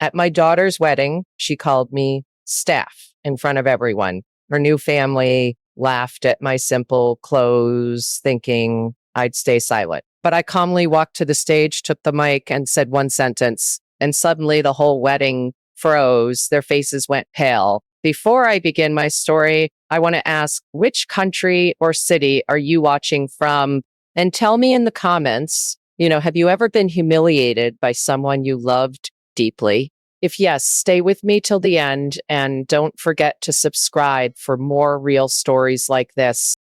At my daughter's wedding, she called me staff in front of everyone. Her new family laughed at my simple clothes, thinking I'd stay silent. But I calmly walked to the stage, took the mic, and said one sentence. And suddenly the whole wedding froze. Their faces went pale. Before I begin my story, I want to ask, which country or city are you watching from? And tell me in the comments, have you ever been humiliated by someone you loved deeply? If yes, stay with me till the end and don't forget to subscribe for more real stories like this.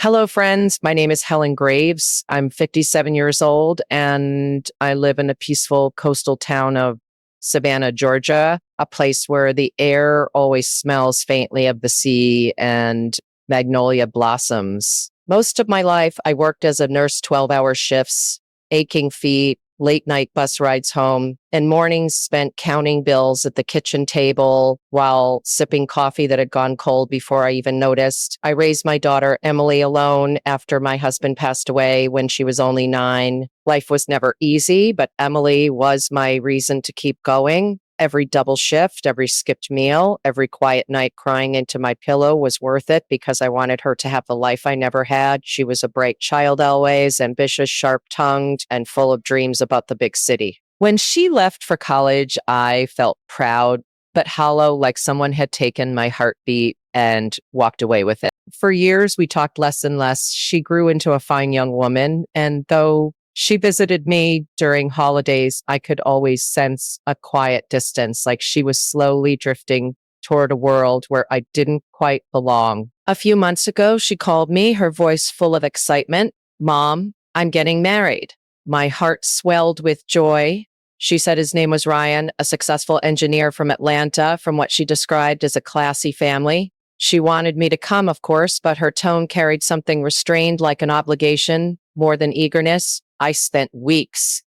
Hello, friends. My name is Helen Graves. I'm 57 years old and I live in the peaceful coastal town of Savannah, Georgia, a place where the air always smells faintly of the sea and magnolia blossoms. Most of my life, I worked as a nurse 12-hour shifts, aching feet, late night bus rides home, and mornings spent counting bills at the kitchen table while sipping coffee that had gone cold before I even noticed. I raised my daughter Emily alone after my husband passed away when she was only 9. Life was never easy, but Emily was my reason to keep going. Every double shift, every skipped meal, every quiet night crying into my pillow was worth it because I wanted her to have the life I never had. She was a bright child always, ambitious, sharp-tongued, and full of dreams about the big city. When she left for college, I felt proud, but hollow, like someone had taken my heartbeat and walked away with it. For years, we talked less and less. She grew into a fine young woman, and though she visited me during holidays, I could always sense a quiet distance, like she was slowly drifting toward a world where I didn't quite belong. A few months ago, she called me, her voice full of excitement. "Mom, I'm getting married." My heart swelled with joy. She said his name was Ryan, a successful engineer from Atlanta, from what she described as a classy family. She wanted me to come, of course, but her tone carried something restrained, like an obligation, more than eagerness. I spent weeks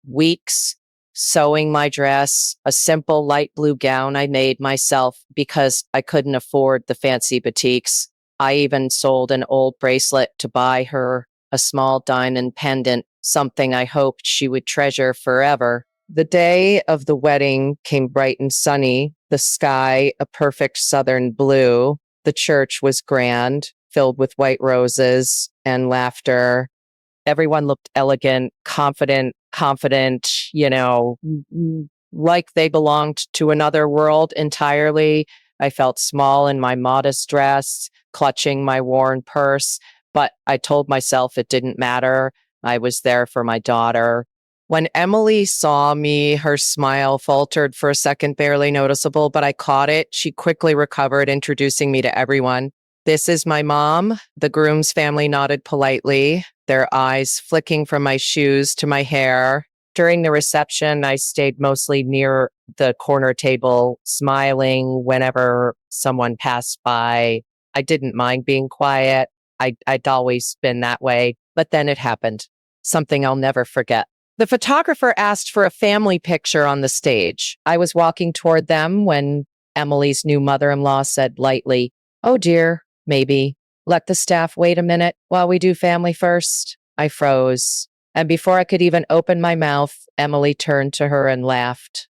sewing my dress, a simple light blue gown I made myself because I couldn't afford the fancy boutiques. I even sold an old bracelet to buy her a small diamond pendant, something I hoped she would treasure forever. The day of the wedding came bright and sunny, the sky a perfect southern blue. The church was grand, filled with white roses and laughter. Everyone looked elegant, confident, like they belonged to another world entirely. I felt small in my modest dress, clutching my worn purse, but I told myself it didn't matter. I was there for my daughter. When Emily saw me, her smile faltered for a second, barely noticeable, but I caught it. She quickly recovered, introducing me to everyone. "This is my mom." The groom's family nodded politely, their eyes flicking from my shoes to my hair. During the reception, I stayed mostly near the corner table, smiling whenever someone passed by. I didn't mind being quiet. I'd always been that way. But then it happened, something I'll never forget. The photographer asked for a family picture on the stage. I was walking toward them when Emily's new mother-in-law said lightly, "Oh dear, maybe. Let the staff wait a minute while we do family first." I froze. And before I could even open my mouth, Emily turned to her and laughed.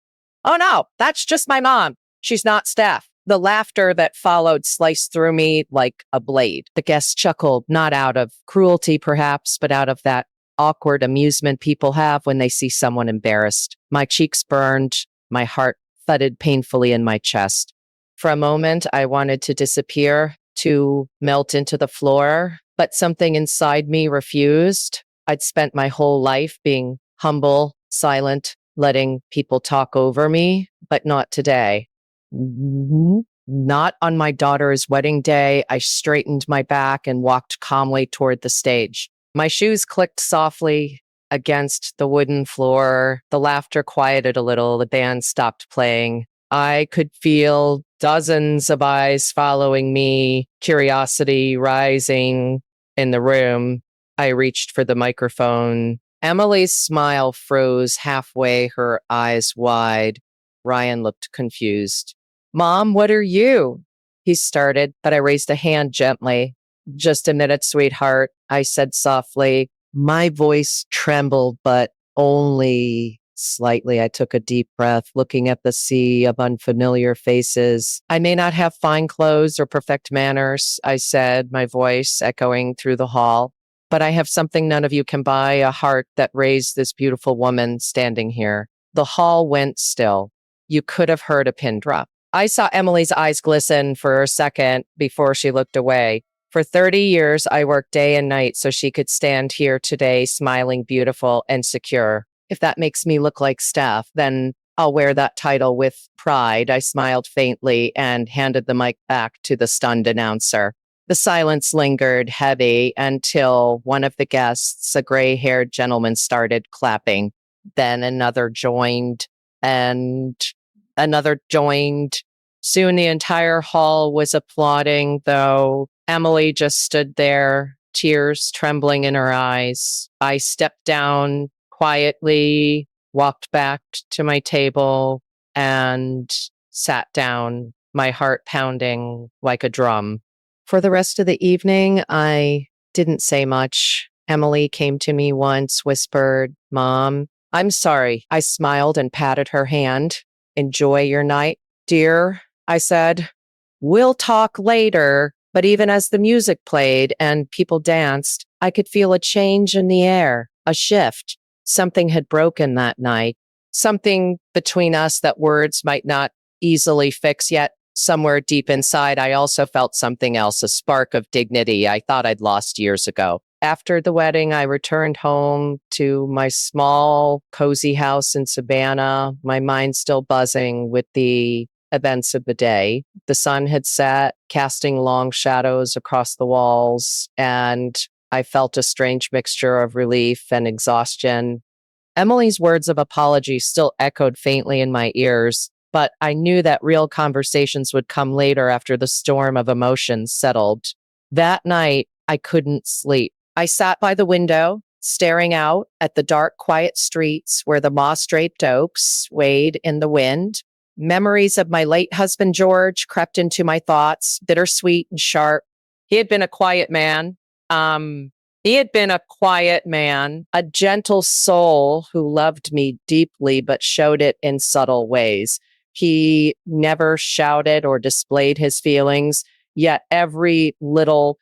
"Oh no, that's just my mom. She's not staff." The laughter that followed sliced through me like a blade. The guests chuckled, not out of cruelty perhaps, but out of that awkward amusement people have when they see someone embarrassed. My cheeks burned. My heart thudded painfully in my chest. For a moment, I wanted to disappear, to melt into the floor, but something inside me refused. I'd spent my whole life being humble, silent, letting people talk over me, but not today. Not on my daughter's wedding day. I straightened my back and walked calmly toward the stage. My shoes clicked softly against the wooden floor. The laughter quieted a little. The band stopped playing. I could feel dozens of eyes following me, curiosity rising in the room. I reached for the microphone. Emily's smile froze halfway, her eyes wide. Ryan looked confused. "Mom, what are you?" he started, but I raised a hand gently. "Just a minute, sweetheart," I said softly. My voice trembled, but only Slightly, I took a deep breath, looking at the sea of unfamiliar faces. I may not have fine clothes or perfect manners, I said, my voice echoing through the hall, but I have something none of you can buy, a heart that raised this beautiful woman standing here. The hall went still. You could have heard a pin drop. I saw Emily's eyes glisten for a second before she looked away. For 30 years, I worked day and night so she could stand here today, smiling, beautiful, and secure. If that makes me look like Steph, then I'll wear that title with pride. I smiled faintly and handed the mic back to the stunned announcer. The silence lingered heavy until one of the guests, a gray haired gentleman, started clapping. Then another joined and another joined. Soon the entire hall was applauding, though Emily just stood there, tears trembling in her eyes. I stepped down quietly, walked back to my table, and sat down, my heart pounding like a drum. For the rest of the evening, I didn't say much. Emily came to me once, whispered, "Mom, I'm sorry." I smiled and patted her hand. "Enjoy your night, dear," I said. "We'll talk later." But even as the music played and people danced, I could feel a change in the air, a shift. Something had broken that night, something between us that words might not easily fix, yet somewhere deep inside, I also felt something else, a spark of dignity I thought I'd lost years ago. After the wedding, I returned home to my small, cozy house in Savannah, my mind still buzzing with the events of the day. The sun had set, casting long shadows across the walls, and I felt a strange mixture of relief and exhaustion. Emily's words of apology still echoed faintly in my ears, but I knew that real conversations would come later after the storm of emotions settled. That night, I couldn't sleep. I sat by the window, staring out at the dark, quiet streets where the moss-draped oaks swayed in the wind. Memories of my late husband, George, crept into my thoughts, bittersweet and sharp. He had been a quiet man. He had been a quiet man, a gentle soul who loved me deeply, but showed it in subtle ways. He never shouted or displayed his feelings, yet every little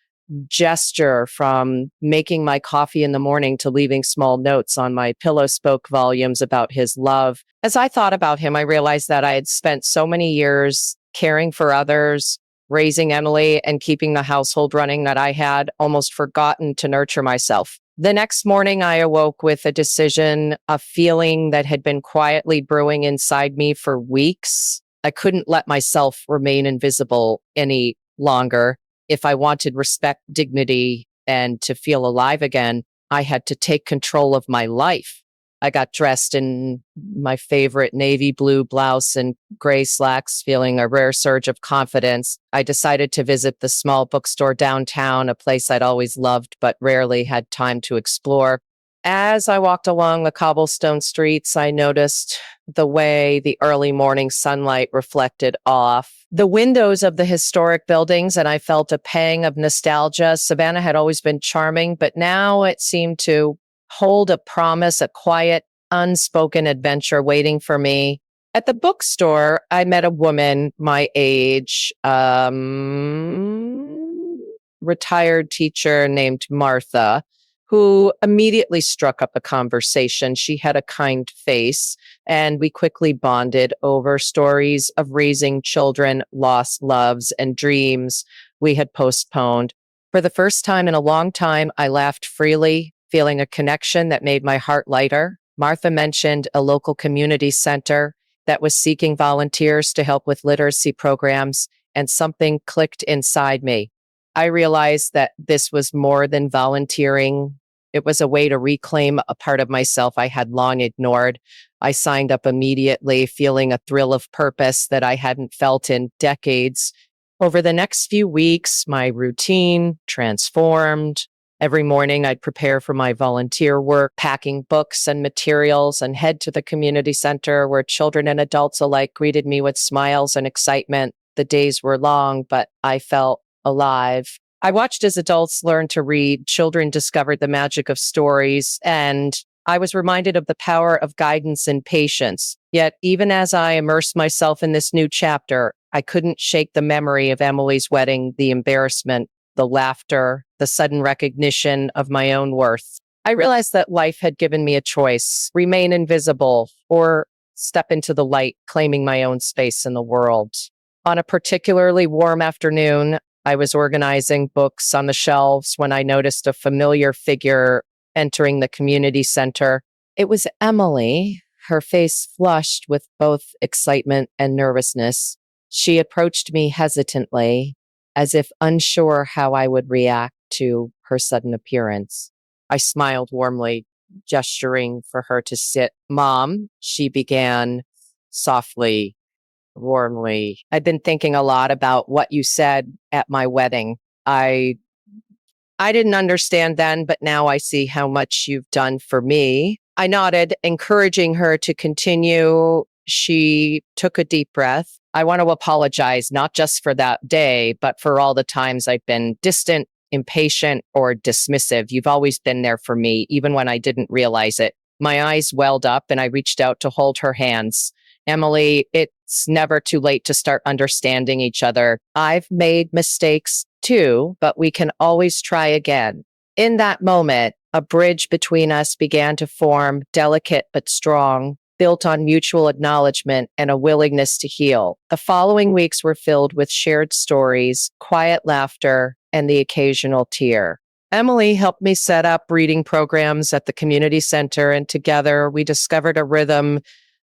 gesture, from making my coffee in the morning to leaving small notes on my pillow, spoke volumes about his love. As I thought about him, I realized that I had spent so many years caring for others, raising Emily, and keeping the household running that I had almost forgotten to nurture myself. The next morning, I awoke with a decision, a feeling that had been quietly brewing inside me for weeks. I couldn't let myself remain invisible any longer. If I wanted respect, dignity, and to feel alive again, I had to take control of my life. I got dressed in my favorite navy blue blouse and gray slacks, feeling a rare surge of confidence. I decided to visit the small bookstore downtown, a place I'd always loved but rarely had time to explore. As I walked along the cobblestone streets, I noticed the way the early morning sunlight reflected off the windows of the historic buildings, and I felt a pang of nostalgia. Savannah had always been charming, but now it seemed to hold a promise, a quiet, unspoken adventure waiting for me. At the bookstore, I met a woman my age, retired teacher named Martha, who immediately struck up a conversation. She had a kind face, and we quickly bonded over stories of raising children, lost loves, and dreams we had postponed. For the first time in a long time, I laughed freely, feeling a connection that made my heart lighter. Martha mentioned a local community center that was seeking volunteers to help with literacy programs, and something clicked inside me. I realized that this was more than volunteering. It was a way to reclaim a part of myself I had long ignored. I signed up immediately, feeling a thrill of purpose that I hadn't felt in decades. Over the next few weeks, my routine transformed. Every morning, I'd prepare for my volunteer work, packing books and materials, and head to the community center where children and adults alike greeted me with smiles and excitement. The days were long, but I felt alive. I watched as adults learned to read, children discovered the magic of stories, and I was reminded of the power of guidance and patience. Yet, even as I immersed myself in this new chapter, I couldn't shake the memory of Emily's wedding, the embarrassment, the laughter, the sudden recognition of my own worth. I realized that life had given me a choice: remain invisible or step into the light, claiming my own space in the world. On a particularly warm afternoon, I was organizing books on the shelves when I noticed a familiar figure entering the community center. It was Emily, her face flushed with both excitement and nervousness. She approached me hesitantly, as if unsure how I would react to her sudden appearance. I smiled warmly, gesturing for her to sit. Mom, she began softly, warmly. I've been thinking a lot about what you said at my wedding. I didn't understand then, but now I see how much you've done for me. I nodded, encouraging her to continue. She took a deep breath. I want to apologize, not just for that day, but for all the times I've been distant, impatient, or dismissive. You've always been there for me, even when I didn't realize it. My eyes welled up and I reached out to hold her hands. Emily, it's never too late to start understanding each other. I've made mistakes too, but we can always try again. In that moment, a bridge between us began to form, delicate but strong, built on mutual acknowledgement and a willingness to heal. The following weeks were filled with shared stories, quiet laughter, and the occasional tear. Emily helped me set up reading programs at the community center, and together we discovered a rhythm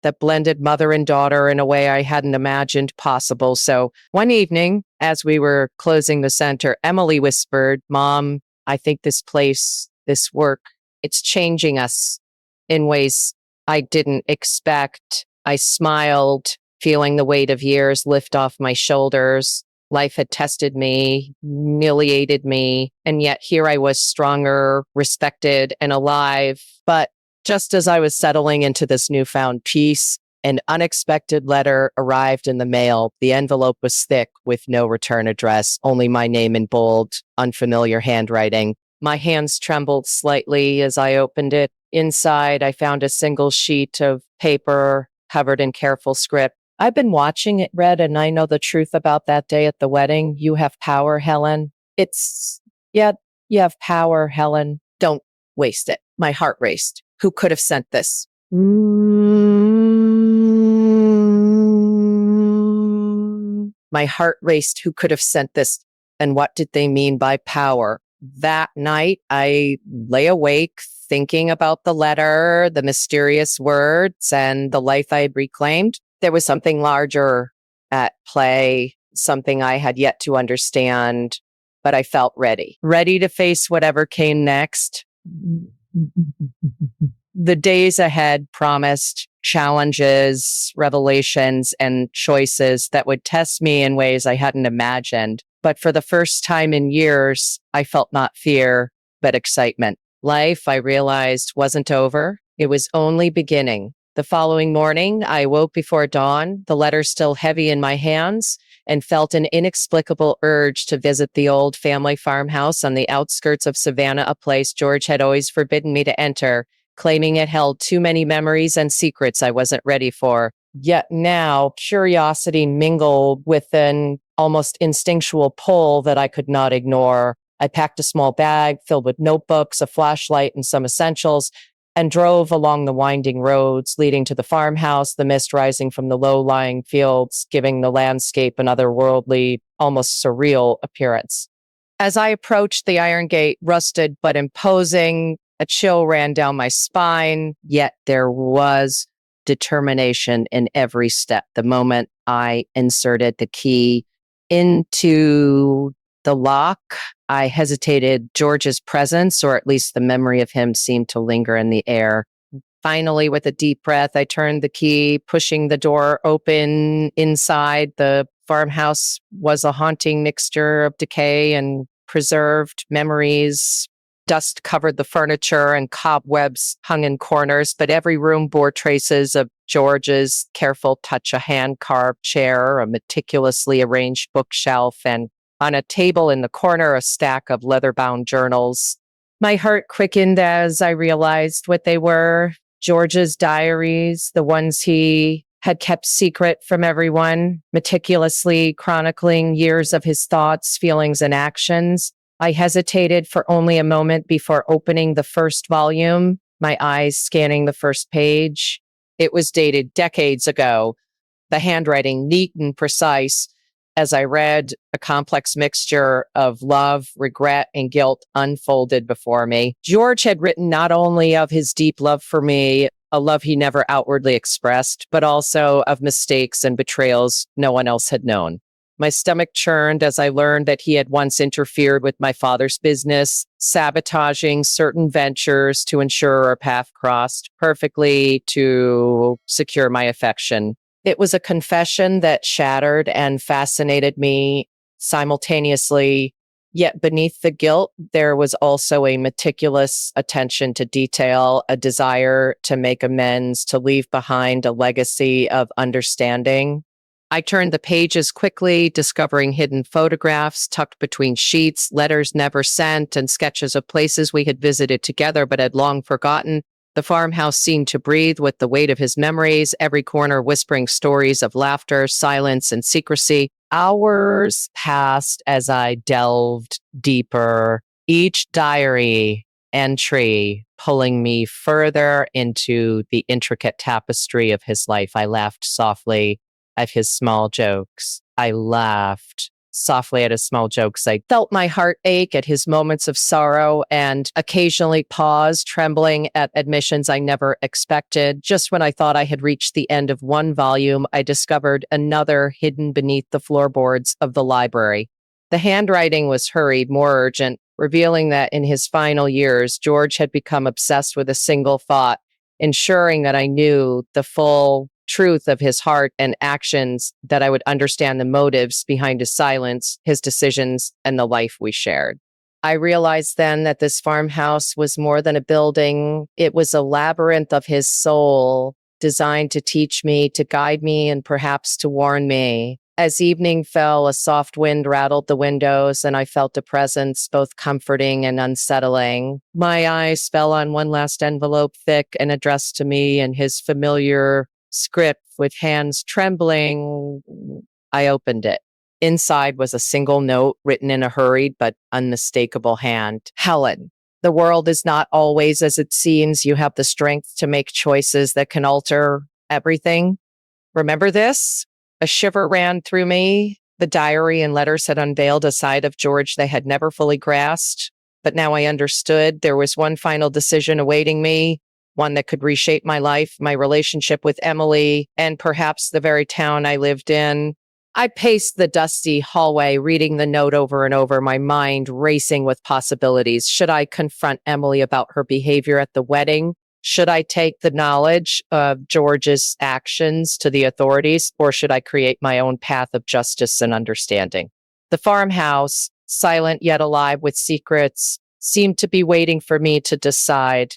that blended mother and daughter in a way I hadn't imagined possible. So one evening, as we were closing the center, Emily whispered, Mom, I think this place, this work, it's changing us in ways I didn't expect. I smiled, feeling the weight of years lift off my shoulders. Life had tested me, humiliated me, and yet here I was, stronger, respected, and alive. But just as I was settling into this newfound peace, an unexpected letter arrived in the mail. The envelope was thick with no return address, only my name in bold, unfamiliar handwriting. My hands trembled slightly as I opened it. Inside, I found a single sheet of paper covered in careful script. I've been watching it read, and I know the truth about that day at the wedding. You have power, Helen. Yeah, you have power, Helen. Don't waste it. My heart raced. Who could have sent this? My heart raced. Who could have sent this? And what did they mean by power? That night, I lay awake thinking about the letter, the mysterious words, and the life I had reclaimed. There was something larger at play, something I had yet to understand, but I felt ready to face whatever came next. The days ahead promised challenges, revelations, and choices that would test me in ways I hadn't imagined. But for the first time in years, I felt not fear, but excitement. Life, I realized, wasn't over. It was only beginning. The following morning, I woke before dawn, the letter still heavy in my hands, and felt an inexplicable urge to visit the old family farmhouse on the outskirts of Savannah, a place George had always forbidden me to enter, claiming it held too many memories and secrets I wasn't ready for. Yet now, curiosity mingled with an almost instinctual pull that I could not ignore. I packed a small bag filled with notebooks, a flashlight, and some essentials, and drove along the winding roads leading to the farmhouse, the mist rising from the low-lying fields, giving the landscape an otherworldly, almost surreal appearance. As I approached the iron gate, rusted but imposing, a chill ran down my spine, yet there was determination in every step. The moment I inserted the key into the lock, I hesitated. George's presence, or at least the memory of him, seemed to linger in the air. Finally, with a deep breath, I turned the key, pushing the door open. Inside, the farmhouse was a haunting mixture of decay and preserved memories. Dust covered the furniture and cobwebs hung in corners, but every room bore traces of George's careful touch: a hand-carved chair, a meticulously arranged bookshelf, and on a table in the corner, a stack of leather-bound journals. My heart quickened as I realized what they were. George's diaries, the ones he had kept secret from everyone, meticulously chronicling years of his thoughts, feelings, and actions. I hesitated for only a moment before opening the first volume, my eyes scanning the first page. It was dated decades ago, the handwriting neat and precise. As I read, a complex mixture of love, regret, and guilt unfolded before me. George had written not only of his deep love for me, a love he never outwardly expressed, but also of mistakes and betrayals no one else had known. My stomach churned as I learned that he had once interfered with my father's business, sabotaging certain ventures to ensure our path crossed perfectly to secure my affection. It was a confession that shattered and fascinated me simultaneously. Yet beneath the guilt, there was also a meticulous attention to detail, a desire to make amends, to leave behind a legacy of understanding. I turned the pages quickly, discovering hidden photographs tucked between sheets, letters never sent, and sketches of places we had visited together but had long forgotten. The farmhouse seemed to breathe with the weight of his memories, every corner whispering stories of laughter, silence, and secrecy. Hours passed as I delved deeper, each diary entry pulling me further into the intricate tapestry of his life. I laughed softly at his small jokes. I laughed softly at his small jokes. I felt my heart ache at his moments of sorrow and occasionally paused, trembling at admissions I never expected. Just when I thought I had reached the end of one volume, I discovered another hidden beneath the floorboards of the library. The handwriting was hurried, more urgent, revealing that in his final years, George had become obsessed with a single thought, ensuring that I knew the full truth of his heart and actions, that I would understand the motives behind his silence, his decisions, and the life we shared. I realized then that this farmhouse was more than a building. It was a labyrinth of his soul, designed to teach me, to guide me, and perhaps to warn me. As evening fell, a soft wind rattled the windows, and I felt a presence both comforting and unsettling. My eyes fell on one last envelope, thick and addressed to me in his familiar script. With hands trembling, I opened it. Inside was a single note written in a hurried but unmistakable hand. Helen, the world is not always as it seems. You have the strength to make choices that can alter everything. Remember this? A shiver ran through me. The diary and letters had unveiled a side of George they had never fully grasped. But now I understood there was one final decision awaiting me, one that could reshape my life, my relationship with Emily, and perhaps the very town I lived in. I paced the dusty hallway, reading the note over and over, my mind racing with possibilities. Should I confront Emily about her behavior at the wedding? Should I take the knowledge of George's actions to the authorities, or should I create my own path of justice and understanding? The farmhouse, silent yet alive with secrets, seemed to be waiting for me to decide.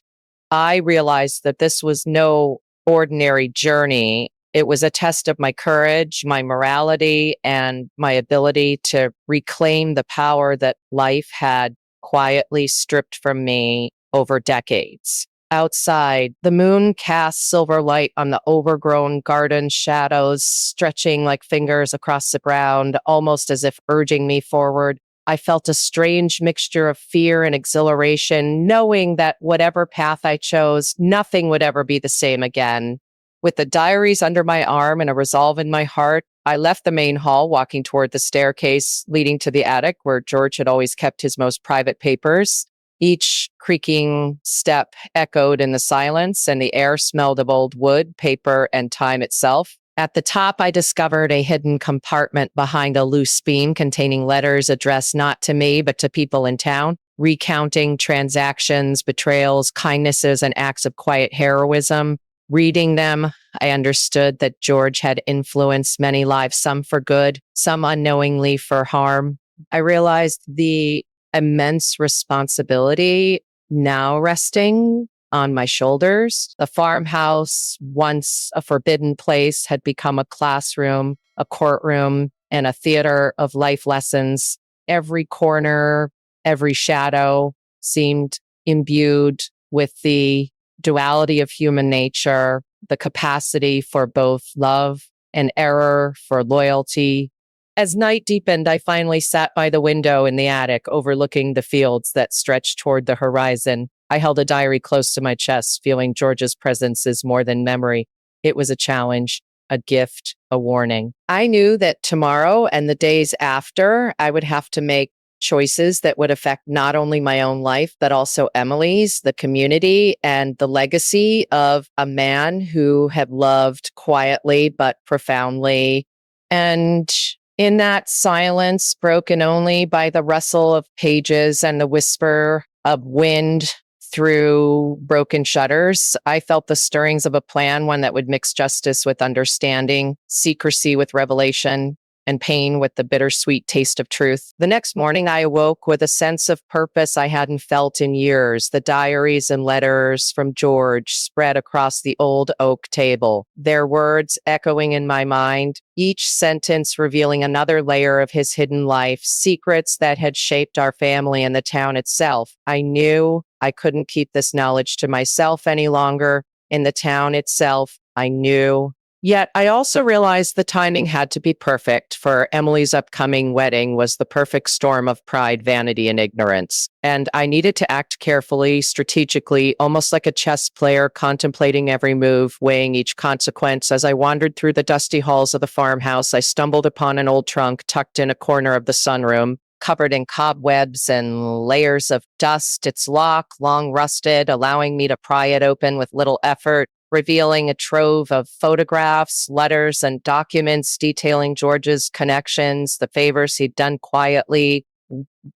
I realized that this was no ordinary journey. It was a test of my courage, my morality, and my ability to reclaim the power that life had quietly stripped from me over decades. Outside, the moon cast silver light on the overgrown garden, shadows stretching like fingers across the ground, almost as if urging me forward. I felt a strange mixture of fear and exhilaration, knowing that whatever path I chose, nothing would ever be the same again. With the diaries under my arm and a resolve in my heart, I left the main hall, walking toward the staircase leading to the attic where George had always kept his most private papers. Each creaking step echoed in the silence, and the air smelled of old wood, paper, and time itself. At the top, I discovered a hidden compartment behind a loose beam containing letters addressed not to me, but to people in town, recounting transactions, betrayals, kindnesses, and acts of quiet heroism. Reading them, I understood that George had influenced many lives, some for good, some unknowingly for harm. I realized the immense responsibility now resting on my shoulders. The farmhouse, once a forbidden place, had become a classroom, a courtroom, and a theater of life lessons. Every corner, every shadow seemed imbued with the duality of human nature, the capacity for both love and error, for loyalty. As night deepened, I finally sat by the window in the attic, overlooking the fields that stretched toward the horizon. I held a diary close to my chest, feeling George's presence is more than memory. It was a challenge, a gift, a warning. I knew that tomorrow and the days after, I would have to make choices that would affect not only my own life, but also Emily's, the community, and the legacy of a man who had loved quietly but profoundly. And in that silence, broken only by the rustle of pages and the whisper of wind through broken shutters, I felt the stirrings of a plan, one that would mix justice with understanding, secrecy with revelation, and pain with the bittersweet taste of truth. The next morning, I awoke with a sense of purpose I hadn't felt in years. The diaries and letters from George spread across the old oak table, their words echoing in my mind, each sentence revealing another layer of his hidden life, secrets that had shaped our family and the town itself. I knew I couldn't keep this knowledge to myself any longer. In the town itself, I knew. Yet I also realized the timing had to be perfect, for Emily's upcoming wedding was the perfect storm of pride, vanity, and ignorance. And I needed to act carefully, strategically, almost like a chess player contemplating every move, weighing each consequence. As I wandered through the dusty halls of the farmhouse, I stumbled upon an old trunk tucked in a corner of the sunroom, covered in cobwebs and layers of dust, its lock long rusted, allowing me to pry it open with little effort, revealing a trove of photographs, letters, and documents detailing George's connections, the favors he'd done quietly,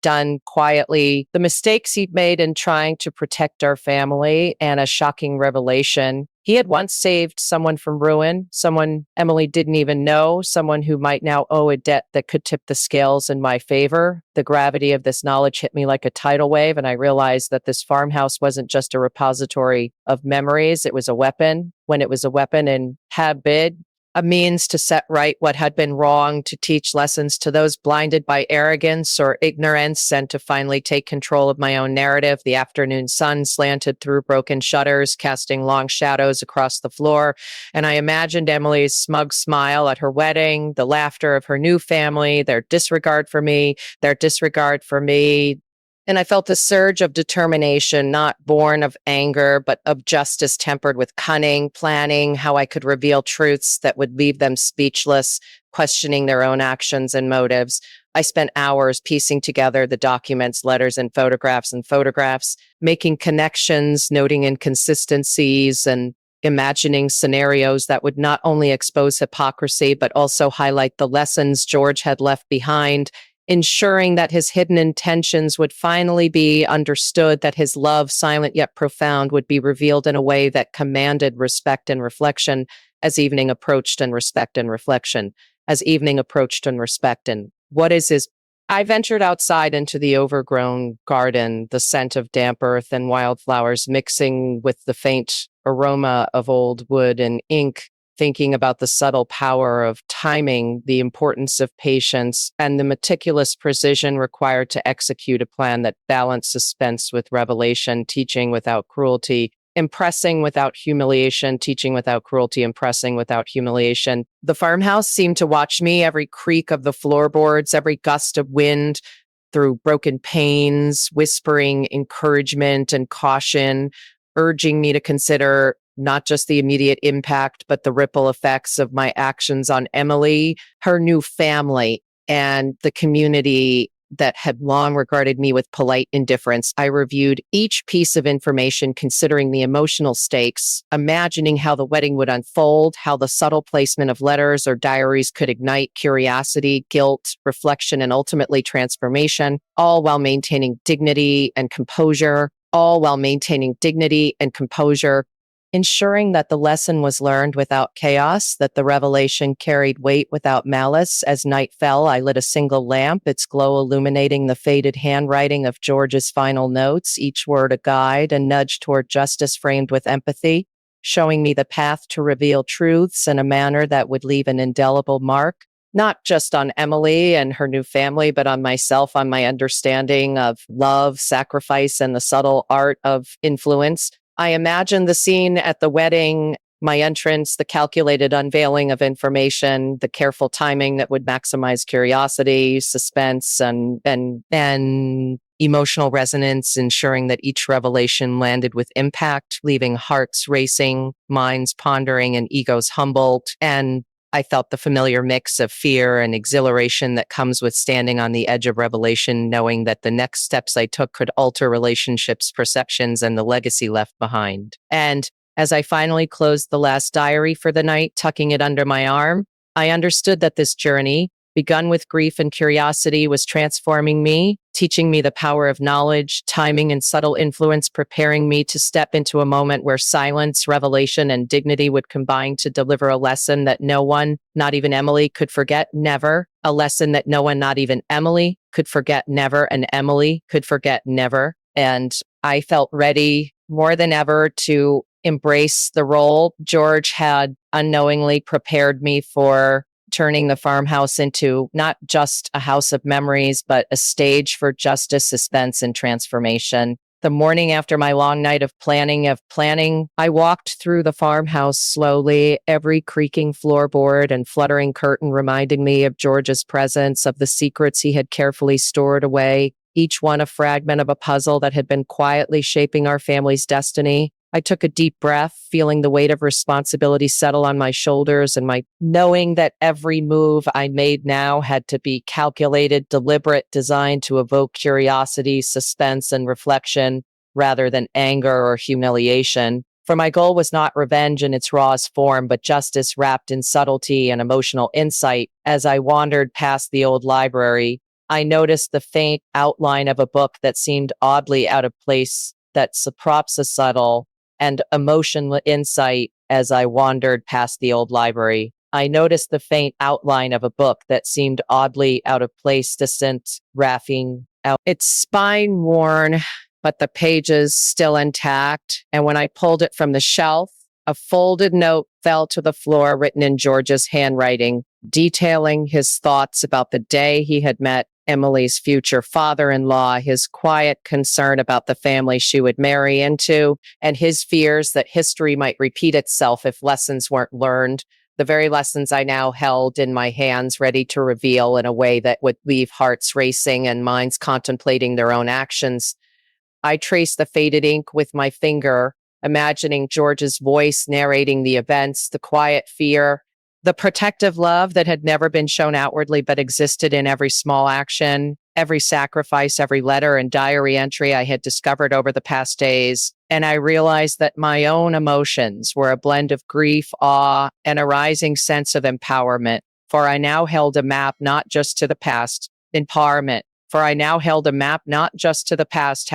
the mistakes he'd made in trying to protect our family, and a shocking revelation. He had once saved someone from ruin, someone Emily didn't even know, someone who might now owe a debt that could tip the scales in my favor. The gravity of this knowledge hit me like a tidal wave, and I realized that this farmhouse wasn't just a repository of memories. It was a weapon. When it was a weapon in habit, a means to set right what had been wrong, to teach lessons to those blinded by arrogance or ignorance, and to finally take control of my own narrative. The afternoon sun slanted through broken shutters, casting long shadows across the floor, and I imagined Emily's smug smile at her wedding, the laughter of her new family, their disregard for me, and I felt a surge of determination, not born of anger, but of justice tempered with cunning, planning how I could reveal truths that would leave them speechless, questioning their own actions and motives. I spent hours piecing together the documents, letters, and photographs, making connections, noting inconsistencies, and imagining scenarios that would not only expose hypocrisy, but also highlight the lessons George had left behind, ensuring that his hidden intentions would finally be understood, that his love, silent yet profound, would be revealed in a way that commanded respect and reflection as evening approached, and respect and reflection as evening approached and respect. And what is his? I ventured outside into the overgrown garden, the scent of damp earth and wildflowers mixing with the faint aroma of old wood and ink, thinking about the subtle power of timing, the importance of patience, and the meticulous precision required to execute a plan that balanced suspense with revelation, teaching without cruelty, impressing without humiliation, teaching without cruelty, impressing without humiliation. The farmhouse seemed to watch me, every creak of the floorboards, every gust of wind through broken panes, whispering encouragement and caution, urging me to consider not just the immediate impact, but the ripple effects of my actions on Emily, her new family, and the community that had long regarded me with polite indifference. I reviewed each piece of information, considering the emotional stakes, imagining how the wedding would unfold, how the subtle placement of letters or diaries could ignite curiosity, guilt, reflection, and ultimately transformation, all while maintaining dignity and composure, ensuring that the lesson was learned without chaos, that the revelation carried weight without malice. As night fell, I lit a single lamp, its glow illuminating the faded handwriting of George's final notes, each word a guide, a nudge toward justice framed with empathy, showing me the path to reveal truths in a manner that would leave an indelible mark. not just on Emily and her new family, but on myself, on my understanding of love, sacrifice, and the subtle art of influence. I imagine the scene at the wedding, my entrance, the calculated unveiling of information, the careful timing that would maximize curiosity, suspense, and emotional resonance, ensuring that each revelation landed with impact, leaving hearts racing, minds pondering, and egos humbled. And I felt the familiar mix of fear and exhilaration that comes with standing on the edge of revelation, knowing that the next steps I took could alter relationships, perceptions, and the legacy left behind. And as I finally closed the last diary for the night, tucking it under my arm, I understood that this journey, begun with grief and curiosity, was transforming me, teaching me the power of knowledge, timing, and subtle influence, preparing me to step into a moment where silence, revelation, and dignity would combine to deliver a lesson that no one, not even Emily, could forget, never. A lesson that no one, not even Emily, could forget, never, and Emily could forget, never. And I felt ready more than ever to embrace the role. George had unknowingly prepared me for turning the farmhouse into not just a house of memories, but a stage for justice, suspense, and transformation. The morning after my long night of planning, I walked through the farmhouse slowly, every creaking floorboard and fluttering curtain reminding me of George's presence, of the secrets he had carefully stored away, each one a fragment of a puzzle that had been quietly shaping our family's destiny. I took a deep breath, feeling the weight of responsibility settle on my shoulders and my knowing that every move I made now had to be calculated, deliberate, designed to evoke curiosity, suspense, and reflection rather than anger or humiliation. For my goal was not revenge in its rawest form, but justice wrapped in subtlety and emotional insight. As I wandered past the old library, I noticed the faint outline of a book that seemed oddly out of place, that's a props a subtle and emotional insight. As I wandered past the old library, I noticed the faint outline of a book that seemed oddly out of place, distant, raffing out. Its spine worn, but the pages still intact. And when I pulled it from the shelf, a folded note fell to the floor, written in George's handwriting, detailing his thoughts about the day he had met Emily's future father-in-law, his quiet concern about the family she would marry into, and his fears that history might repeat itself if lessons weren't learned. The very lessons I now held in my hands, ready to reveal in a way that would leave hearts racing and minds contemplating their own actions. I traced the faded ink with my finger, imagining George's voice narrating the events, the quiet fear, the protective love that had never been shown outwardly but existed in every small action, every sacrifice, every letter and diary entry I had discovered over the past days. And I realized that my own emotions were a blend of grief, awe, and a rising sense of empowerment. For I now held a map not just to the past, empowerment. For I now held a map not just to the past,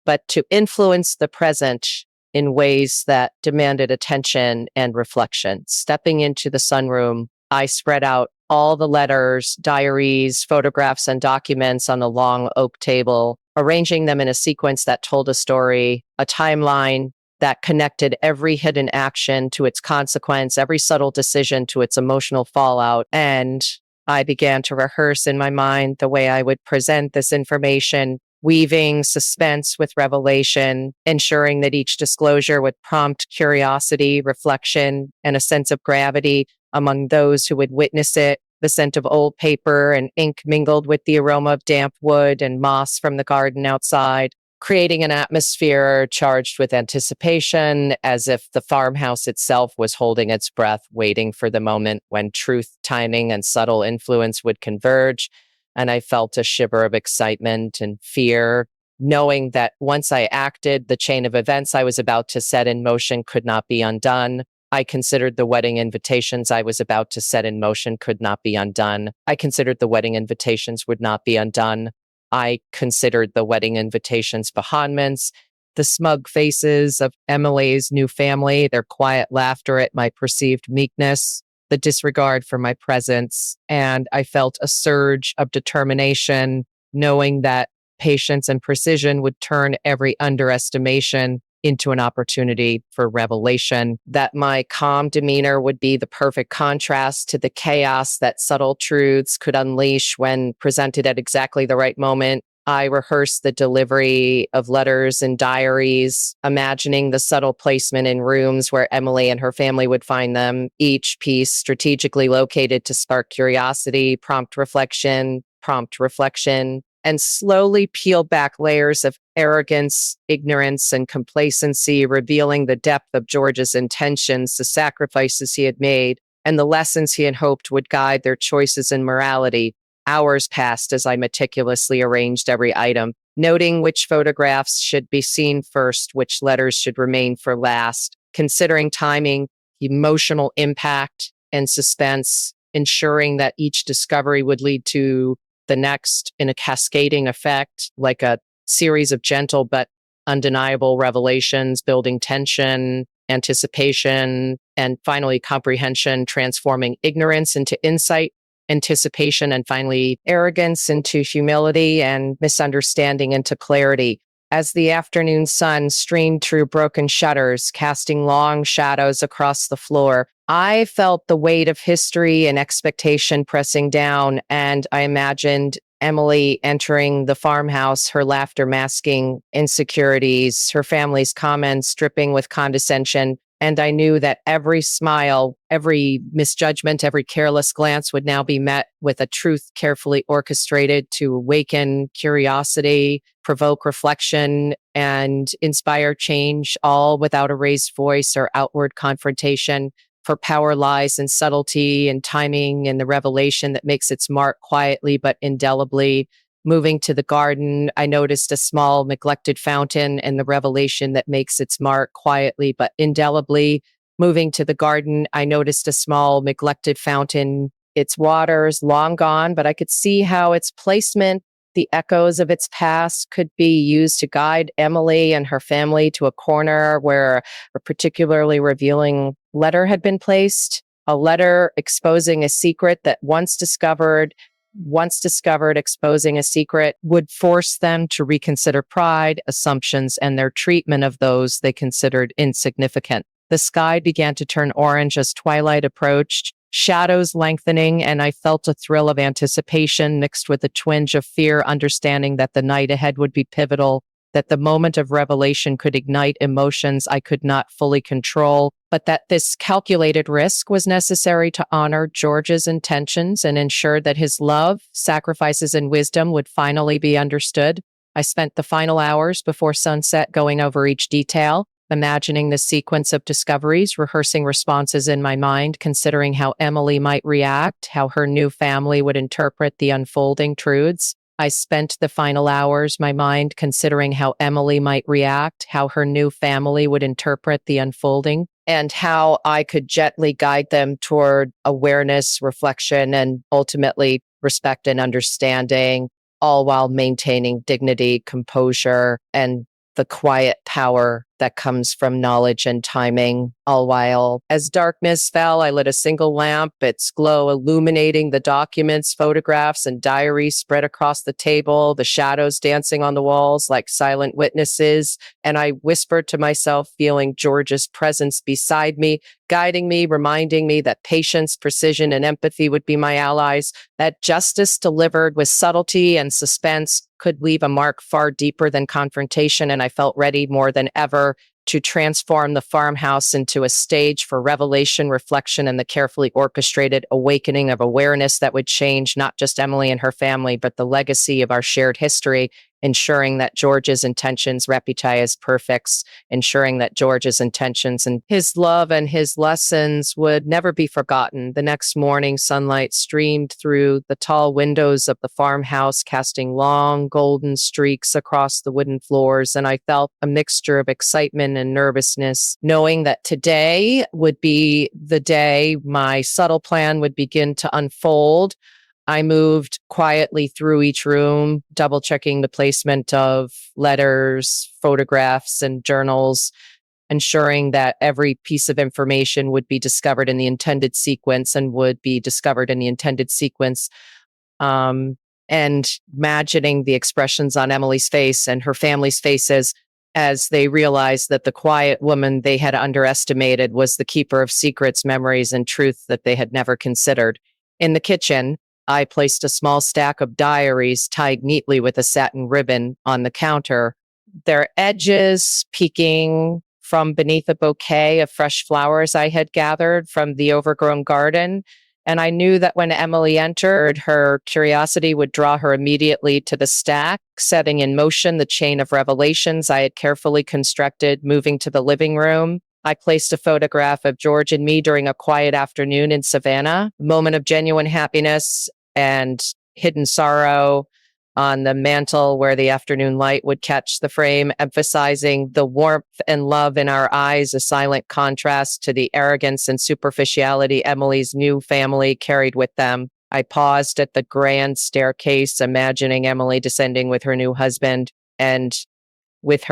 but to influence the present in ways that demanded attention and reflection. Stepping into the sunroom, I spread out all the letters, diaries, photographs, and documents on the long oak table, arranging them in a sequence that told a story, a timeline that connected every hidden action to its consequence, every subtle decision to its emotional fallout. And I began to rehearse in my mind the way I would present this information, weaving suspense with revelation, ensuring that each disclosure would prompt curiosity, reflection, and a sense of gravity among those who would witness it. The scent of old paper and ink mingled with the aroma of damp wood and moss from the garden outside, creating an atmosphere charged with anticipation, as if the farmhouse itself was holding its breath, waiting for the moment when truth, timing, and subtle influence would converge. And I felt a shiver of excitement and fear, knowing that once I acted, the chain of events I was about to set in motion could not be undone. I considered the wedding invitations I was about to set in motion could not be undone. I considered the wedding invitations would not be undone. I considered the wedding invitations behindments, the smug faces of Emily's new family, their quiet laughter at my perceived meekness, the disregard for my presence. And I felt a surge of determination, knowing that patience and precision would turn every underestimation into an opportunity for revelation, that my calm demeanor would be the perfect contrast to the chaos that subtle truths could unleash when presented at exactly the right moment. I rehearsed the delivery of letters and diaries, imagining the subtle placement in rooms where Emily and her family would find them, each piece strategically located to spark curiosity, prompt reflection, and slowly peel back layers of arrogance, ignorance, and complacency, revealing the depth of George's intentions, the sacrifices he had made, and the lessons he had hoped would guide their choices in morality. Hours passed as I meticulously arranged every item, noting which photographs should be seen first, which letters should remain for last, considering timing, emotional impact, and suspense, ensuring that each discovery would lead to the next in a cascading effect, like a series of gentle but undeniable revelations, building tension, anticipation, and finally comprehension, transforming ignorance into insight, anticipation, and finally arrogance into humility, and misunderstanding into clarity. As the afternoon sun streamed through broken shutters, casting long shadows across the floor, I felt the weight of history and expectation pressing down, and I imagined Emily entering the farmhouse, her laughter masking insecurities, her family's comments dripping with condescension. And I knew that every smile, every misjudgment, every careless glance would now be met with a truth carefully orchestrated to awaken curiosity, provoke reflection, and inspire change, all without a raised voice or outward confrontation. For power lies in subtlety and timing and the revelation that makes its mark quietly but indelibly. Moving to the garden, I noticed a small neglected fountain and the revelation that makes its mark quietly but indelibly. Moving to the garden, I noticed a small neglected fountain. Its waters long gone, but I could see how its placement, the echoes of its past, could be used to guide Emily and her family to a corner where a particularly revealing letter had been placed, a letter exposing a secret that once discovered, exposing a secret would force them to reconsider pride, assumptions, and their treatment of those they considered insignificant. The sky began to turn orange as twilight approached, shadows lengthening, and I felt a thrill of anticipation mixed with a twinge of fear, understanding that the night ahead would be pivotal, that the moment of revelation could ignite emotions I could not fully control, but that this calculated risk was necessary to honor George's intentions and ensure that his love, sacrifices, and wisdom would finally be understood. I spent the final hours before sunset going over each detail, imagining the sequence of discoveries, rehearsing responses in my mind, considering how Emily might react, how her new family would interpret the unfolding truths. I spent the final hours, my mind considering how Emily might react, how her new family would interpret the unfolding, and how I could gently guide them toward awareness, reflection, and ultimately respect and understanding, all while maintaining dignity, composure, and the quiet power that comes from knowledge and timing. All while, as darkness fell, I lit a single lamp, its glow illuminating the documents, photographs, and diaries spread across the table, the shadows dancing on the walls like silent witnesses. And I whispered to myself, feeling George's presence beside me, guiding me, reminding me that patience, precision, and empathy would be my allies, that justice delivered with subtlety and suspense could leave a mark far deeper than confrontation. And I felt ready more than ever to transform the farmhouse into a stage for revelation, reflection, and the carefully orchestrated awakening of awareness that would change not just Emily and her family, but the legacy of our shared history, ensuring that George's intentions reputae as perfects, ensuring that George's intentions and his love and his lessons would never be forgotten. The next morning, sunlight streamed through the tall windows of the farmhouse, casting long golden streaks across the wooden floors, and I felt a mixture of excitement and nervousness, knowing that today would be the day my subtle plan would begin to unfold. I moved quietly through each room, double checking the placement of letters, photographs, and journals, ensuring that every piece of information would be discovered in the intended sequence and would be discovered in the intended sequence. And imagining the expressions on Emily's face and her family's faces as they realized that the quiet woman they had underestimated was the keeper of secrets, memories, and truth that they had never considered. In the kitchen, I placed a small stack of diaries tied neatly with a satin ribbon on the counter, their edges peeking from beneath a bouquet of fresh flowers I had gathered from the overgrown garden. And I knew that when Emily entered, her curiosity would draw her immediately to the stack, setting in motion the chain of revelations I had carefully constructed. Moving to the living room, I placed a photograph of George and me during a quiet afternoon in Savannah, a moment of genuine happiness and hidden sorrow on the mantle where the afternoon light would catch the frame, emphasizing the warmth and love in our eyes, a silent contrast to the arrogance and superficiality Emily's new family carried with them. I paused at the grand staircase, imagining Emily descending with her new husband, and with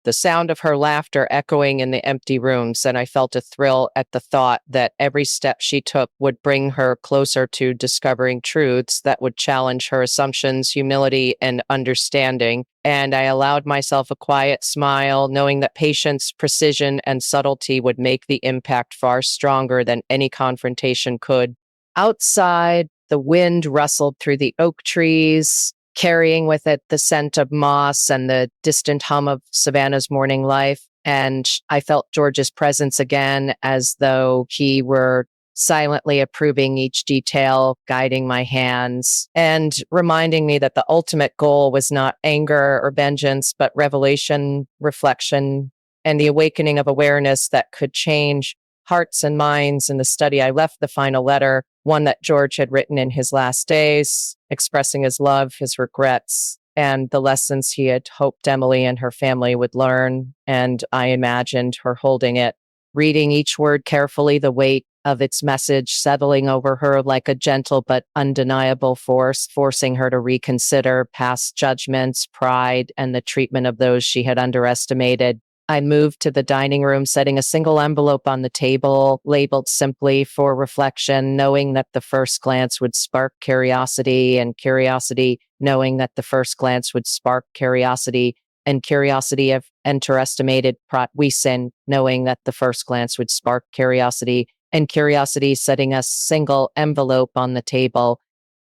the sound of her laughter echoing in the empty rooms. And I felt a thrill at the thought that every step she took would bring her closer to discovering truths that would challenge her assumptions, humility, and understanding. And I allowed myself a quiet smile, knowing that patience, precision, and subtlety would make the impact far stronger than any confrontation could. Outside, the wind rustled through the oak trees, carrying with it the scent of moss and the distant hum of Savannah's morning life. And I felt George's presence again, as though he were silently approving each detail, guiding my hands, and reminding me that the ultimate goal was not anger or vengeance, but revelation, reflection, and the awakening of awareness that could change hearts and minds. In the study, I left the final letter, one that George had written in his last days, expressing his love, his regrets, and the lessons he had hoped Emily and her family would learn. And I imagined her holding it, reading each word carefully, the weight of its message settling over her like a gentle but undeniable force, forcing her to reconsider past judgments, pride, and the treatment of those she had underestimated. I moved to the dining room, setting a single envelope on the table, labeled simply for reflection, knowing that the first glance would spark curiosity, and curiosity, knowing that the first glance would spark curiosity, and curiosity of underestimated Wiesen, knowing that the first glance would spark curiosity, and curiosity, setting a single envelope on the table.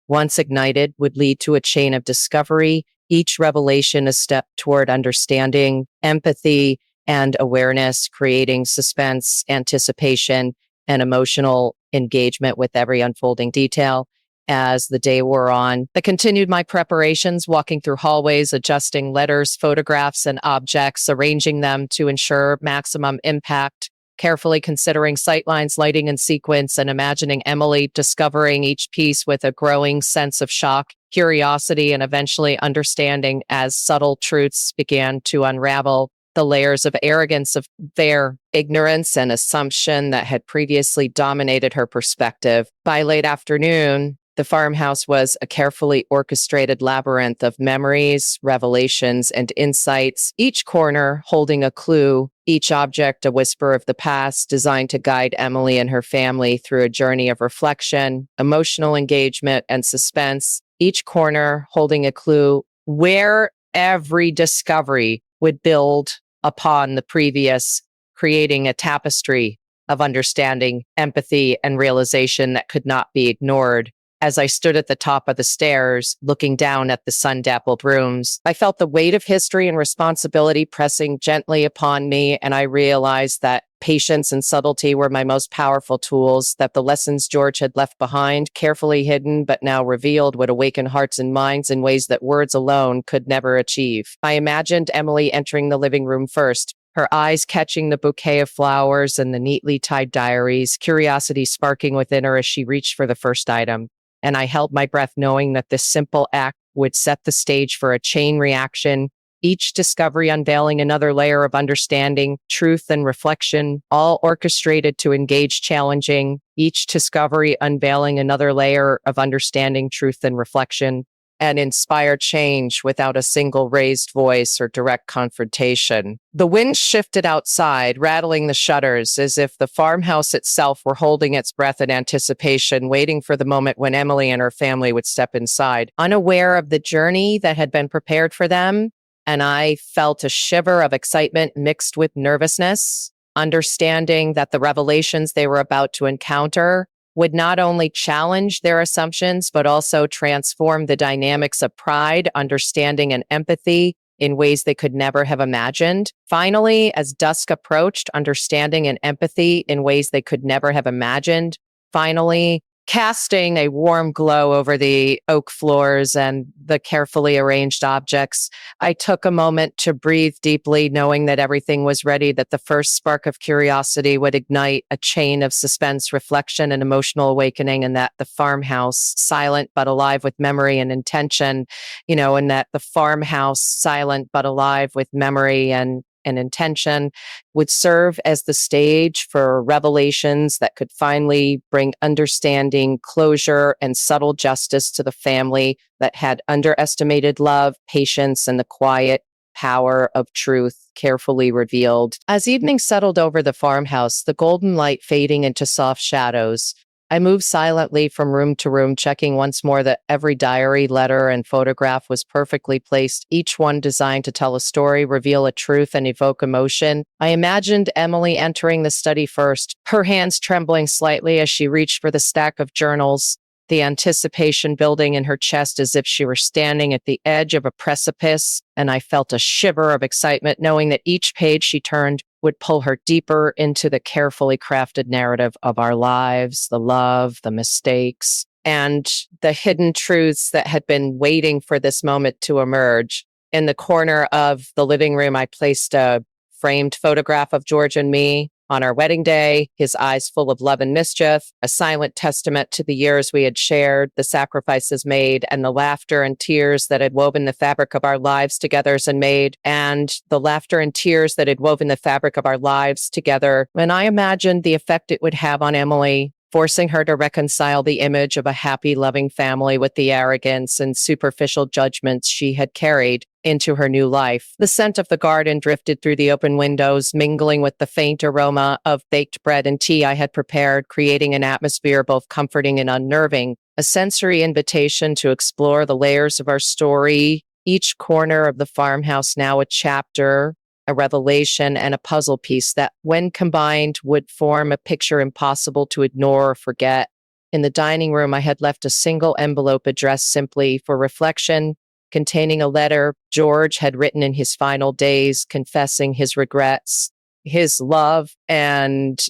Once ignited, would lead to a chain of discovery, each revelation a step toward understanding, empathy, and awareness, creating suspense, anticipation, and emotional engagement with every unfolding detail. As the day wore on, I continued my preparations, walking through hallways, adjusting letters, photographs, and objects, arranging them to ensure maximum impact, carefully considering sightlines, lighting, and sequence, and imagining Emily discovering each piece with a growing sense of shock, curiosity, and eventually understanding as subtle truths began to unravel. The layers of arrogance of their ignorance and assumption that had previously dominated her perspective. By late afternoon, the farmhouse was a carefully orchestrated labyrinth of memories, revelations, and insights, each corner holding a clue, each object a whisper of the past, designed to guide Emily and her family through a journey of reflection, emotional engagement, and suspense, each corner holding a clue where every discovery would build upon the previous, creating a tapestry of understanding, empathy, and realization that could not be ignored. As I stood at the top of the stairs, looking down at the sun-dappled rooms, I felt the weight of history and responsibility pressing gently upon me, and I realized that patience and subtlety were my most powerful tools, that the lessons George had left behind, carefully hidden but now revealed, would awaken hearts and minds in ways that words alone could never achieve. I imagined Emily entering the living room first, her eyes catching the bouquet of flowers and the neatly tied diaries, curiosity sparking within her as she reached for the first item. And I held my breath, knowing that this simple act would set the stage for a chain reaction, each discovery unveiling another layer of understanding, truth, and reflection, all orchestrated to engage challenging, each discovery unveiling another layer of understanding, truth, and reflection, and inspire change without a single raised voice or direct confrontation. The wind shifted outside, rattling the shutters as if the farmhouse itself were holding its breath in anticipation, waiting for the moment when Emily and her family would step inside. Unaware of the journey that had been prepared for them, and I felt a shiver of excitement mixed with nervousness, understanding that the revelations they were about to encounter would not only challenge their assumptions, but also transform the dynamics of pride, understanding, and empathy in ways they could never have imagined. Finally, as dusk approached, understanding and empathy in ways they could never have imagined. Finally, casting a warm glow over the oak floors and the carefully arranged objects, I took a moment to breathe deeply, knowing that everything was ready, that the first spark of curiosity would ignite a chain of suspense, reflection, and emotional awakening, and that the farmhouse, silent but alive with memory and intention, and that the farmhouse, silent but alive with memory and intention, would serve as the stage for revelations that could finally bring understanding, closure, and subtle justice to the family that had underestimated love, patience, and the quiet power of truth carefully revealed. As evening settled over the farmhouse, the golden light fading into soft shadows, I moved silently from room to room, checking once more that every diary, letter, and photograph was perfectly placed, each one designed to tell a story, reveal a truth, and evoke emotion. I imagined Emily entering the study first, her hands trembling slightly as she reached for the stack of journals, the anticipation building in her chest as if she were standing at the edge of a precipice, and I felt a shiver of excitement knowing that each page she turned would pull her deeper into the carefully crafted narrative of our lives, the love, the mistakes, and the hidden truths that had been waiting for this moment to emerge. In the corner of the living room, I placed a framed photograph of George and me on our wedding day, his eyes full of love and mischief, a silent testament to the years we had shared, the sacrifices made, and the laughter and tears that had woven the fabric of our lives together and made, and the laughter and tears that had woven the fabric of our lives together. And I imagined the effect it would have on Emily, forcing her to reconcile the image of a happy, loving family with the arrogance and superficial judgments she had carried into her new life. The scent of the garden drifted through the open windows, mingling with the faint aroma of baked bread and tea I had prepared, creating an atmosphere both comforting and unnerving, a sensory invitation to explore the layers of our story, each corner of the farmhouse now a chapter, a revelation, and a puzzle piece that, when combined, would form a picture impossible to ignore or forget. In the dining room, I had left a single envelope addressed simply for reflection, containing a letter George had written in his final days, confessing his regrets, his love, and